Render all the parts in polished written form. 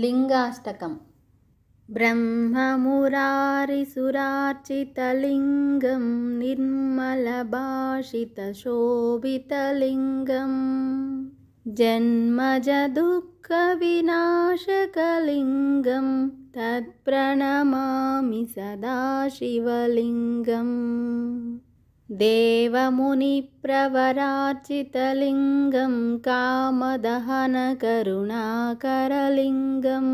लिङ्गाष्टकम्। ब्रह्ममुरारिसुरार्चितलिङ्गं निर्मलभाषितशोभितलिङ्गं जन्मजदुःखविनाशकलिङ्गं तत्प्रणमामि सदा शिवलिङ्गम्। देवमुनिप्रवरार्चितलिङ्गं कामदहनकरुणाकरलिङ्गम्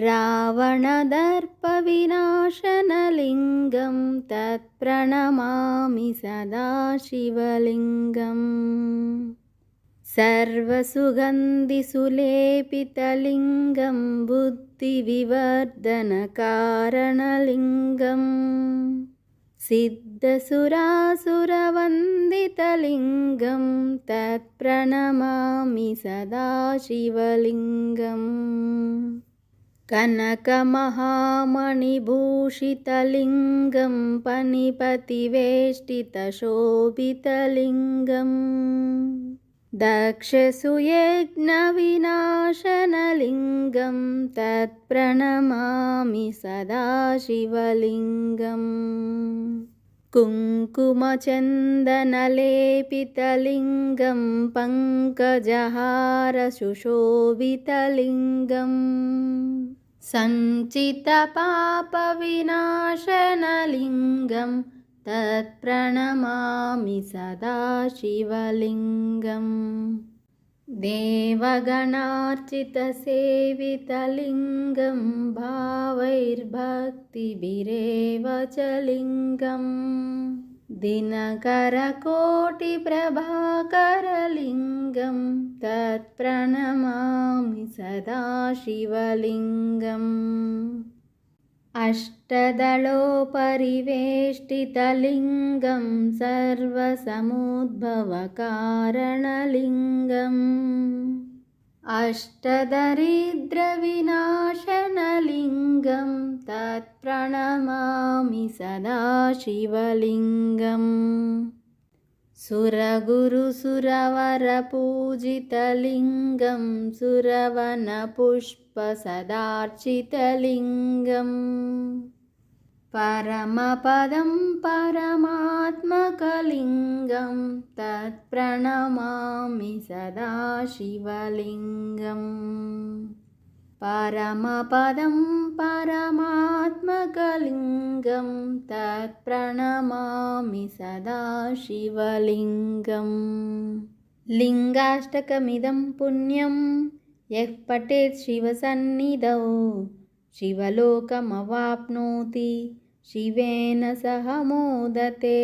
रावणदर्पविनाशनलिङ्गं तत्प्रणमामि सदा शिवलिङ्गम्। सर्वसुगन्धिसुलेपितलिङ्गं बुद्धिविवर्धनकारणलिङ्गम् सिद्धसुरासुरवन्दितलिङ्गं तत्प्रणमामि सदा शिवलिङ्गम्। कनकमहामणिभूषितलिङ्गं पनिपतिवेष्टितशोभितलिङ्गं दक्षसुयज्ञविनाशनलिङ्गं तत्प्रणमामि सदा शिवलिङ्गम्। कुङ्कुमचन्दनलेपितलिङ्गं पङ्कजहारसुशोभितलिङ्गं सञ्चितपापविनाशनलिङ्गं तत्प्रणमामि सदा शिवलिङ्गम्। देवगणार्चितसेवितलिङ्गं भावैर्भक्तिभिरेव च लिङ्गम् दिनकरकोटिप्रभाकरलिङ्गं तत्प्रणमामि सदा शिवलिङ्गम्। अष्टदलोपरिवेष्टितलिङ्गं सर्वसमुद्भवकारणलिङ्गम् अष्टदरिद्रविनाशनलिङ्गं तत्प्रणमामि सदा शिवलिङ्गम्। सुरगुरुसुरवरपूजितलिङ्गं सुरवनपुष्पसदार्चितलिङ्गं परमपदं परमात्मकलिङ्गं तत्प्रणमामि सदा शिवलिङ्गम्। परमपदं परमात्मकलिङ्गं तत्प्रणमामि सदा शिवलिङ्गम्। लिङ्गाष्टकमिदं पुण्यं यः पठेत् शिवसन्निधौ शिवलोकमवाप्नोति शिवेन सह मोदते।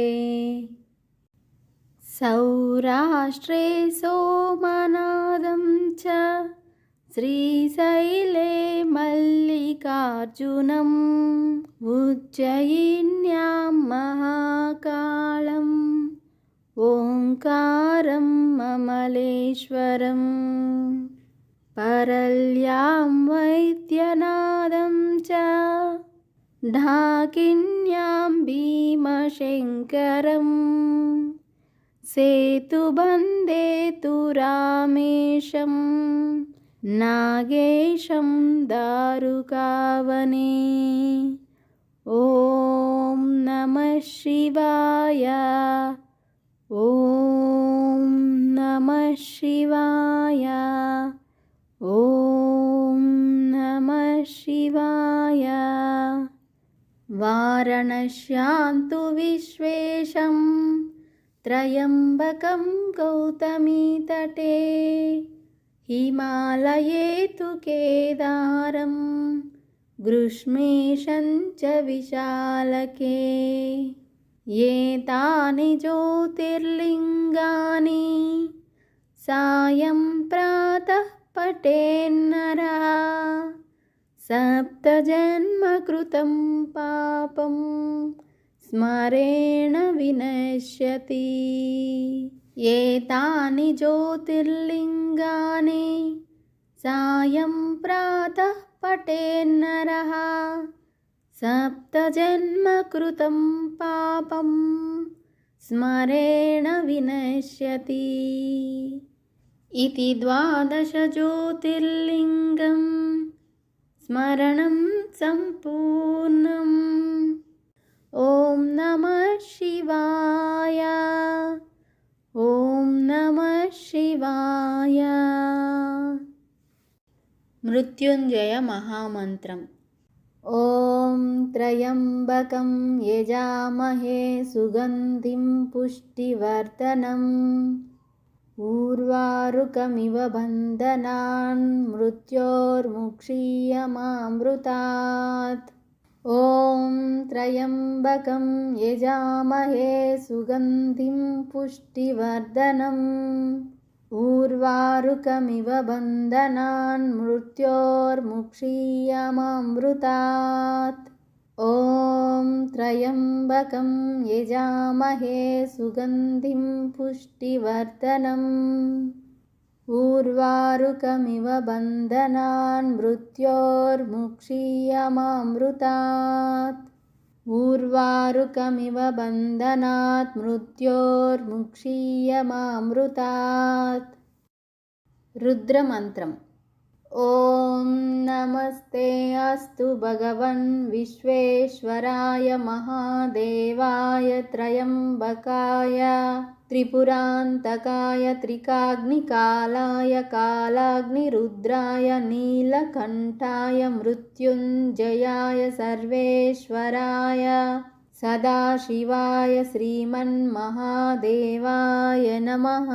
सौराष्ट्रे सोमनाथं च श्रीशैले मल्लिकार्जुनम् उज्जयिन्यां महाकालम् ओङ्कारं अमलेश्वरम् परल्यां वैद्यनाथं च ढाकिन्यां भीमशङ्करम् सेतुबन्धे तु रामेशं नागेशं दारुकावने। ॐ नमः शिवाय ॐ नमः शिवाय ॐ नमः शिवाय। वाराणस्यां तु विश्वेशं त्र्यम्बकं गौतमीतटे हिमालये तु केदारं गृष्मेशं च विशालके। एतानि ज्योतिर्लिङ्गानि सायं प्रातः पठेन्नरः सप्तजन्मकृतं पापं स्मरेण विनश्यति। एतानि ज्योतिर्लिङ्गानि सायं प्रातः पठेन्नरः सप्तजन्मकृतं पापं स्मरेण विनश्यति। इति 12 ज्योतिर्लिङ्गम् स्मरणं सम्पूर्णम्। ॐ नमः शिवाय। ॐ नमः शिवाय। मृत्युञ्जय महामन्त्रम्। ॐ त्र्यम्बकं यजामहे सुगन्धिं पुष्टिवर्धनम् उर्वारुकमिव बन्धनान् मृत्योर्मुक्षीयमामृतात्। ॐ त्र्यम्बकं यजामहे सुगन्धिं पुष्टिवर्धनम् उर्वारुकमिव बन्धनान् मृत्योर्मुक्षीयमामृतात्। ॐ त्र्यम्बकं यजामहे सुगन्धिं पुष्टिवर्धनम् उर्वारुकमिव बन्धनान् मृत्योर्मुक्षीयमामृतात्। उर्वारुकमिव बन्धनात् मृत्योर्मुक्षीयमामृतात्। रुद्रमन्त्रम्। ॐ नमस्ते अस्तु भगवन् विश्वेश्वराय महादेवाय त्र्यम्बकाय त्रिपुरान्तकाय त्रिकाग्निकालाय कालाग्निरुद्राय नीलकण्ठाय मृत्युञ्जयाय सर्वेश्वराय सदाशिवाय श्रीमन्महादेवाय नमः।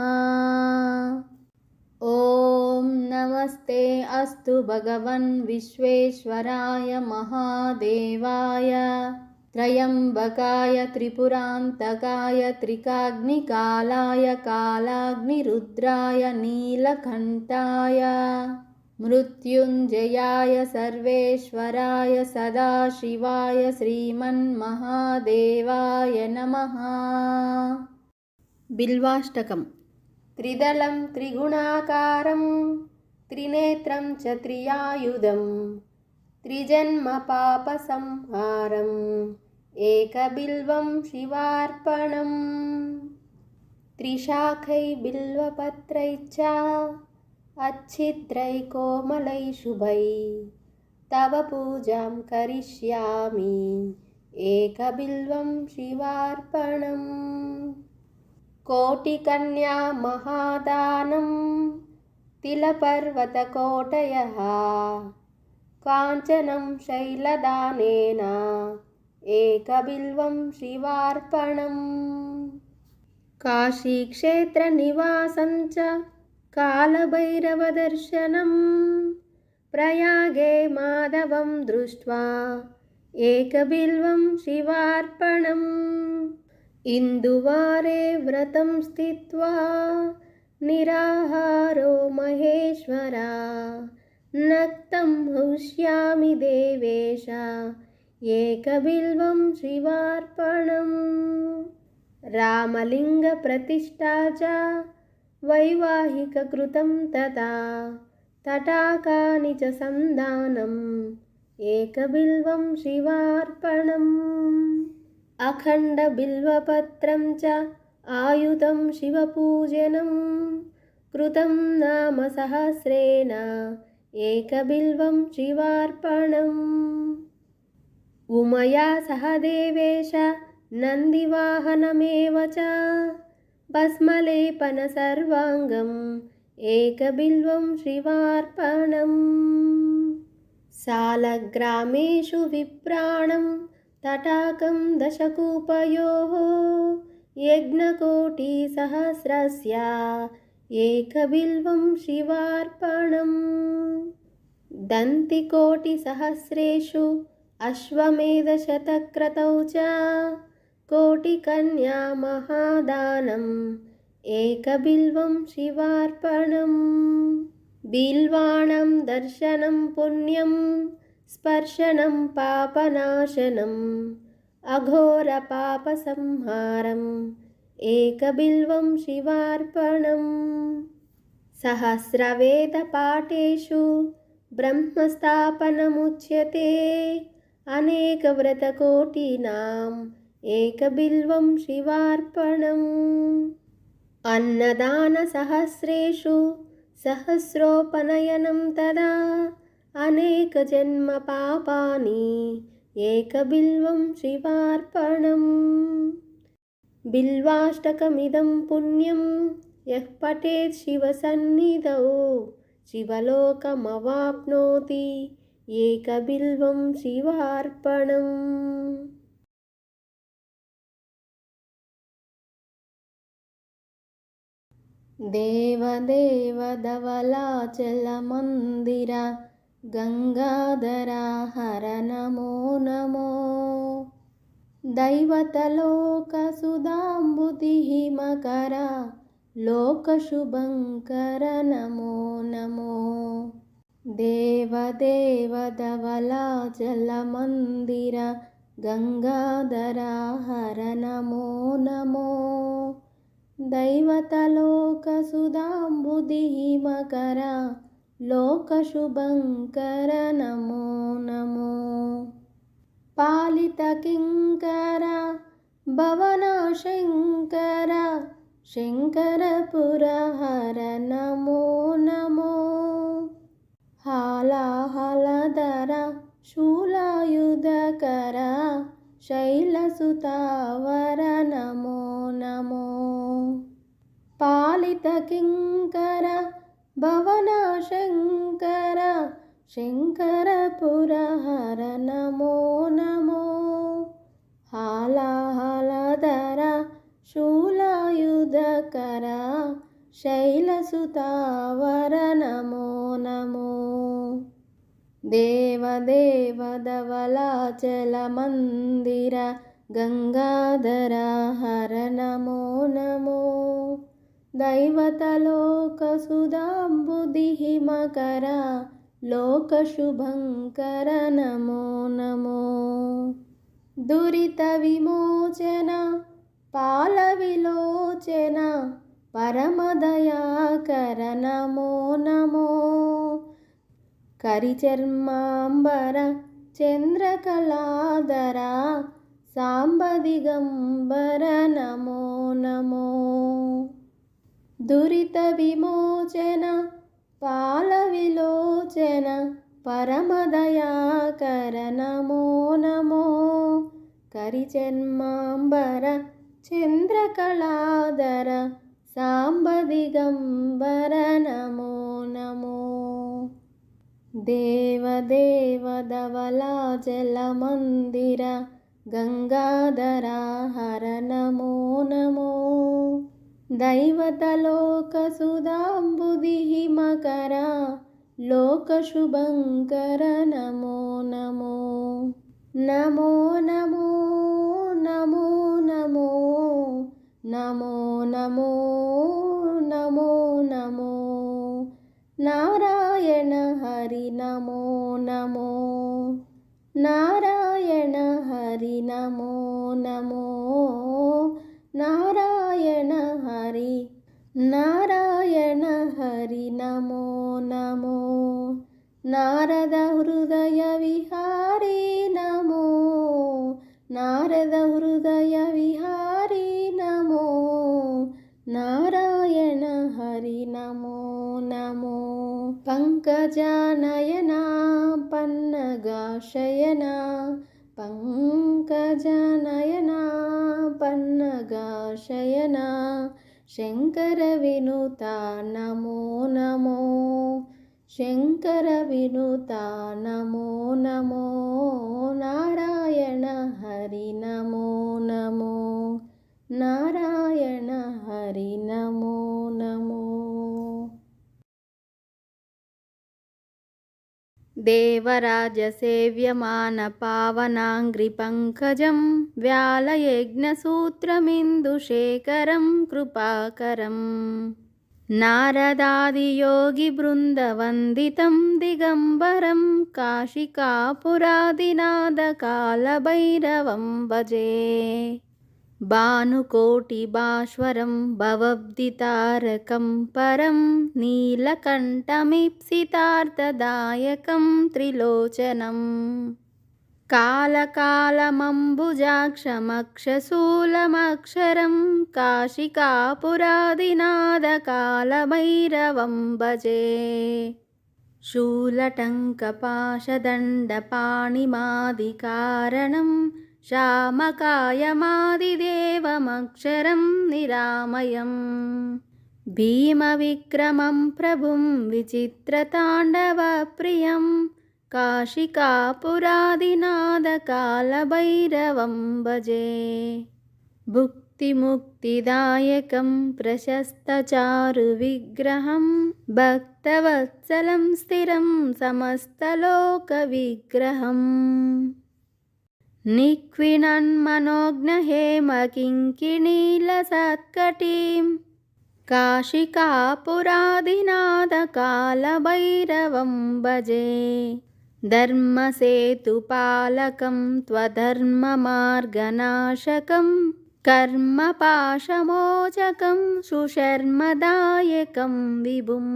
ॐ नमस्ते अस्तु भगवन् विश्वेश्वराय महादेवाय त्र्यम्बकाय त्रिपुरान्तकाय त्रिकाग्निकालाय कालाग्निरुद्राय नीलकण्ठाय मृत्युञ्जयाय सर्वेश्वराय सदाशिवाय श्रीमन्महादेवाय नमः। बिल्वाष्टकम्। त्रिदलं त्रिगुणाकारं त्रिनेत्रं च त्रियायुधं त्रिजन्मपापसंहारम् एकबिल्वं शिवार्पणम्। त्रिशाखै बिल्वपत्रैश्च अच्छिद्रै कोमलै शुभै तव पूजां करिष्यामि एकबिल्वं शिवार्पणम्। कोटिकन्या महादानं तिलपर्वतकोटयः काञ्चनं शैलदानेन एकबिल्वं शिवार्पणम्। काशीक्षेत्रनिवासं च कालभैरवदर्शनं प्रयागे माधवं दृष्ट्वा एकबिल्वं शिवार्पणम्। इन्दुवारे व्रतं स्थित्वा निराहारो महेश्वरा नक्तं हृष्यामि देवेश एकबिल्वं शिवार्पणम्। रामलिङ्गप्रतिष्ठा च वैवाहिककृतं तथा तटाकानि च सन्धानम् एकबिल्वं शिवार्पणम्। अखण्डबिल्वपत्रं च आयुधं शिवपूजनं कृतं नाम सहस्रेण एकबिल्वं शिवार्पणम्। उमया सह देवेश नन्दिवाहनमेव च भस्मलेपन सर्वाङ्गम् एकबिल्वं शिवार्पणम्। सालग्रामेषु विप्राणं तटाकं दशकूपयोः यज्ञकोटिसहस्रस्य एकबिल्वं शिवार्पणम्। दन्तिकोटिसहस्रेषु अश्वमेधशतक्रतौ च कोटिकन्या महादानम् एकबिल्वं शिवार्पणम्। बिल्वाणां दर्शनं पुण्यं स्पर्शनं पापनाशनम् अघोरपापसंहारम् एकबिल्वं शिवार्पणम्। सहस्रवेदपाठेषु ब्रह्मस्थापनमुच्यते अनेकव्रतकोटीनाम् एकबिल्वं शिवार्पणम्। अन्नदानसहस्रेषु सहस्रोपनयनं तदा अनेकजन्मपापानि एकबिल्वं शिवार्पणम्। बिल्वाष्टकमिदं पुण्यं यः पठेत् शिवसन्निधौ शिवलोकमवाप्नोति एकबिल्वं शिवार्पणम्। देवदेव धवलाचलमन्दिर गङ्गाधरा हर नमो नमो। दैवतलोकसुधाम्बुधिमकर लोकशुभङ्कर नमो नमो। देवदेव धवलाचलमन्दिर गङ्गाधरा हर नमो नमो। दैवतलोकसुधाम्बुधिमकर लोकशुभङ्कर नमो नमो। पालितकिङ्कर भवनाशङ्कर शङ्करपुरहर नमो नमो। हालाहलधर शूलायुधकर शैलसुतावर नमो नमो। पालितकिङ्कर भवनाशङ्कर शङ्करपुरहर नमो नमो। हालाहलधर शूलायुधकर शैलसुतावर नमो नमो। देवदेव धवलाचलमन्दिर गङ्गाधर हर नमो नमो। दैवतलोकसुधाम्बुधिमकर लोकशुभङ्कर नमो नमो। दुरितविमोचन पालविलोचन परमदयाकर नमो नमो। करिचर्माम्बर चन्द्रकलाधर साम्बदिगम्बर नमो नमो। दुरितविमोचन पालविलोचन परमदयाकर नमो नमो। करिचर्माम्बर चन्द्रकलाधर साम्बदिगम्बर नमो नमो। देवदेव धवलाचलमन्दिर गङ्गाधर हर नमो नमो। दैवतलोकसुधाम्बुधिमकर लोकशुभङ्कर नमो नमो। नमो नमो नमो नमो नमो नमो नमो नमो। नारायण हरि नमो नमो। नारायण हरि नमो नमो। नारायण हरि नारायण हरि नमो नमो। नारद हृदय विहारी नमो। नारद हृदय विहारी नमो। नारायण हरि नमो नमो। पंकजनयना पन्नगशयना पंकजनयना पन्नगशयना शंकर विनुता नमो नमो। शंकर विनुता नमो नमो। नारायण हरि नमो नमो। नारायण हरि नमो नमो। देवराजसेव्यमानपावनाङ्घ्रिपङ्कजं व्यालयज्ञसूत्रमिन्दुशेखरं कृपाकरम्। नारदादियोगिवृन्दवन्दितं दिगम्बरं काशिकापुरादिनाथकालभैरवं भजे। भानुकोटिभास्वरं भवब्धितारकं परं नीलकण्ठमीप्सितार्थदायकं त्रिलोचनम्। कालकालमम्बुजाक्षमक्षशूलमक्षरं काशिकापुरादिनाथकालभैरवं भजे। शूलटङ्कपाशदण्डपाणिमादिकारणं शामकायमादिदेवमक्षरं निरामयम् भीमविक्रमं प्रभुं विचित्रताण्डवप्रियं काशिकापुरादिनादकालभैरवं भजे भुक्तिमुक्तिदायकं प्रशस्तचारुविग्रहं भक्तवत्सलं स्थिरं समस्तलोकविग्रहम् निक्विणन्मनोज्ञहेमकिङ्किणीलसत्कटीं काशिकापुरादिनादकालभैरवं भजे धर्मसेतुपालकं त्वधर्ममार्गनाशकं कर्मपाशमोचकं सुशर्मदायकं विभुम्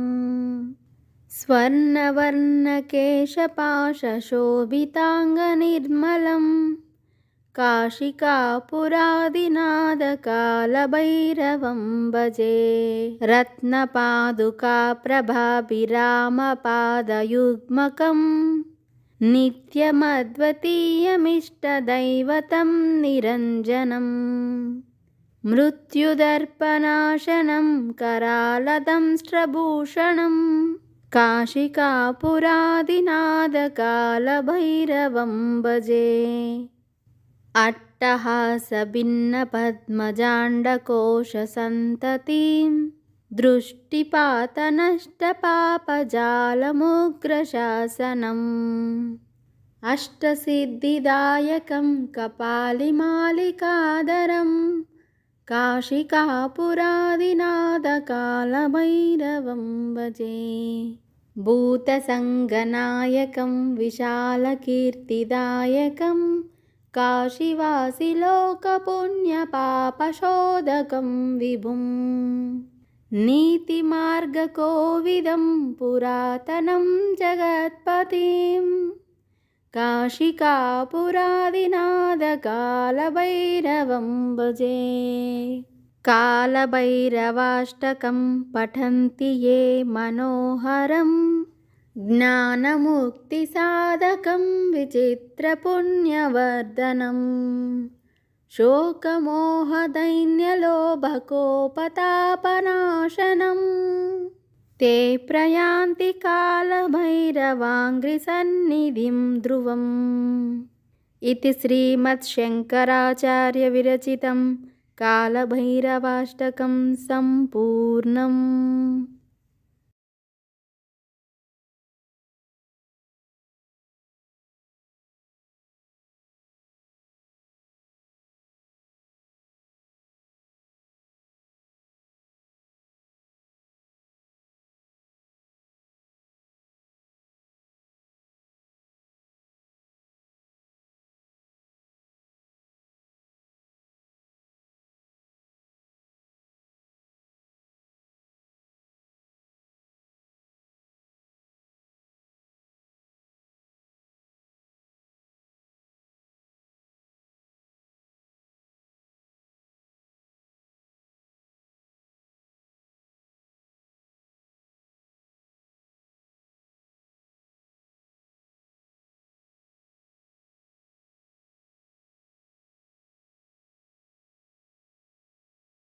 स्वर्णवर्णकेशपाशशोभिताङ्गनिर्मलं काशिकापुरादिनादकालभैरवं भजे रत्नपादुकाप्रभाभिरामपादयुग्मकं नित्यमद्वितीयमिष्टदैवतं निरञ्जनं मृत्युदर्पनाशनं करालदंष्ट्रभूषणं काशिकापुरादिनादकालभैरवं भजे अट्टहासभिन्नपद्मजाण्डकोशसन्ततिं दृष्टिपातनष्टपापजालमुग्रशासनम् अष्टसिद्धिदायकं कपालिमालिकाधरं काशिकापुरादिनादकालभैरवं भजे भूतसङ्गनायकं विशालकीर्तिदायकं काशीवासिलोकपुण्यपापशोधकं विभुं नीतिमार्गकोविदं पुरातनं जगत्पतिं काशिकापुरादिनादकालभैरवं भजे कालभैरवाष्टकं पठन्ति ये मनोहरं ज्ञानमुक्तिसाधकं विचित्रपुण्यवर्धनं शोकमोहदैन्यलोभकोपतापनाशनं ते प्रयान्ति कालभैरवाङ्घ्रिसन्निधिं ध्रुवम् इति श्रीमत्शङ्कराचार्यविरचितं कालभैरवाष्टकं सम्पूर्णम्।